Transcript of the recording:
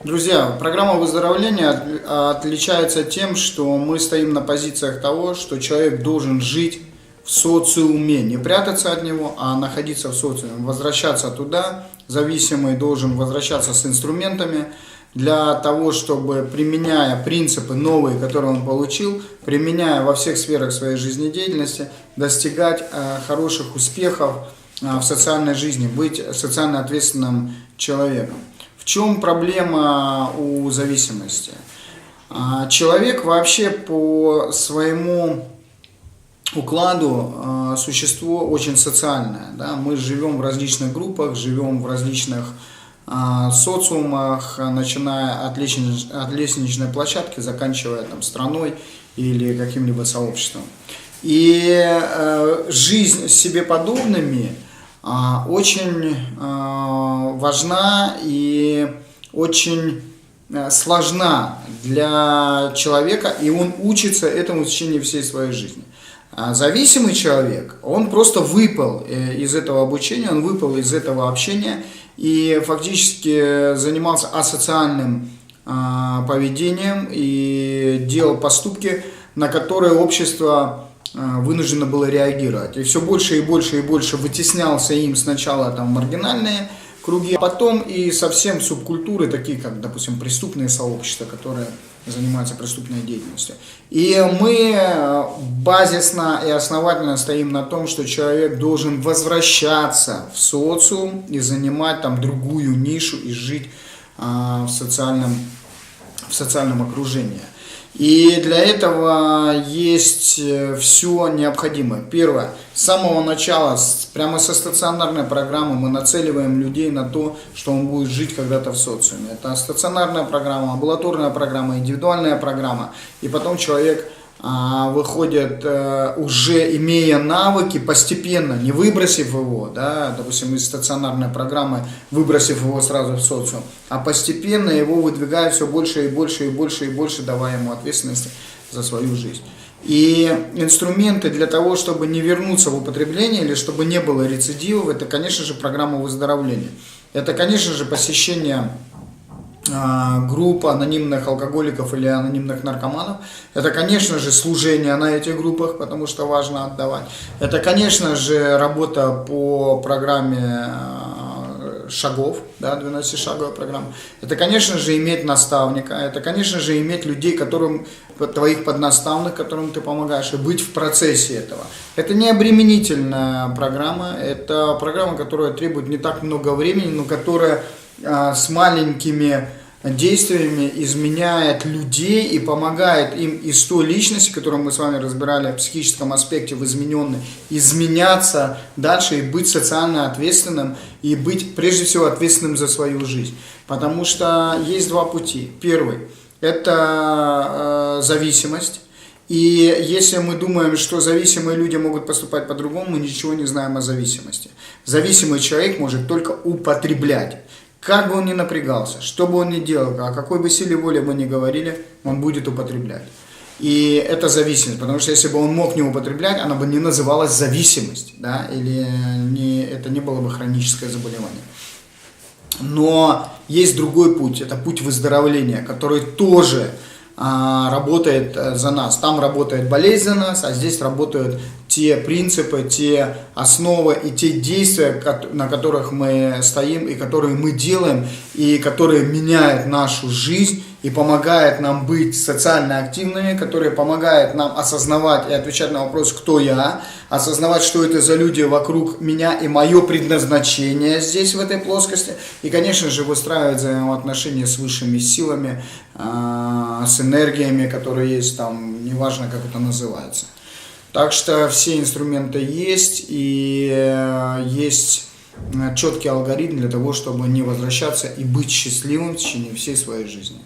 Друзья, программа выздоровления отличается тем, что мы стоим на позициях того, что человек должен жить в социуме, не прятаться от него, а находиться в социуме, возвращаться туда, зависимый должен возвращаться с инструментами для того, чтобы, применяя принципы новые, которые он получил, применяя во всех сферах своей жизнедеятельности, достигать хороших успехов в социальной жизни, быть социально ответственным человеком. В чем проблема у зависимости? Человек вообще по своему укладу существо очень социальное. Да? Мы живем в различных группах, живем в различных социумах, начиная от лестничной площадки, заканчивая страной или каким-либо сообществом. И жизнь с себе подобными очень важна и очень сложна для человека, и он учится этому в течение всей своей жизни. Зависимый человек, он просто выпал из этого обучения, он выпал из этого общения и фактически занимался асоциальным поведением и делал поступки, на которые общество вынуждено было реагировать. И все больше и больше и больше вытеснялся им сначала маргинальные круги, а потом и совсем субкультуры, такие как, допустим, преступные сообщества, которые занимаются преступной деятельностью. И мы базисно и основательно стоим на том, что человек должен возвращаться в социум и занимать другую нишу и жить в социальном окружении. И для этого есть все необходимое. Первое. С самого начала, прямо со стационарной программы мы нацеливаем людей на то, что он будет жить когда-то в социуме. Это стационарная программа, амбулаторная программа, индивидуальная программа. И потом человек выходит, уже имея навыки, постепенно, не выбросив его, допустим, из стационарной программы, выбросив его сразу в социум, а постепенно его выдвигая все больше и больше и больше и больше, давая ему ответственности за свою жизнь. И инструменты для того, чтобы не вернуться в употребление или чтобы не было рецидивов, это, конечно же, программа выздоровления. Это, конечно же, посещение групп анонимных алкоголиков или анонимных наркоманов. Это, конечно же, служение на этих группах, потому что важно отдавать. Это, конечно же, работа по программе шагов, 12-шаговая программа. Это, конечно же, иметь наставника. Это, конечно же, иметь людей, твоих поднаставных, которым ты помогаешь, и быть в процессе этого. Это не обременительная программа. Это программа, которая требует не так много времени, но которая с маленькими действиями изменяет людей и помогает им из той личности, которую мы с вами разбирали в психическом аспекте, в измененной, изменяться дальше и быть социально ответственным, и быть прежде всего ответственным за свою жизнь. Потому что есть два пути. Первый – это зависимость. И если мы думаем, что зависимые люди могут поступать по-другому, мы ничего не знаем о зависимости. Зависимый человек может только употреблять. Как бы он ни напрягался, что бы он ни делал, о какой бы силе воли мы ни говорили, он будет употреблять. И это зависимость, потому что если бы он мог не употреблять, она бы не называлась зависимость, или это не было бы хроническое заболевание. Но есть другой путь, это путь выздоровления, который тоже работает за нас. Там работает болезнь за нас, а здесь работают те принципы, те основы и те действия, на которых мы стоим и которые мы делаем, и которые меняют нашу жизнь и помогают нам быть социально активными, которые помогают нам осознавать и отвечать на вопрос «Кто я?», осознавать, что это за люди вокруг меня и мое предназначение здесь, в этой плоскости, и, конечно же, выстраивать взаимоотношения с высшими силами, с энергиями, которые есть там, неважно, как это называется. Так что все инструменты есть, и есть четкий алгоритм для того, чтобы не возвращаться и быть счастливым в течение всей своей жизни.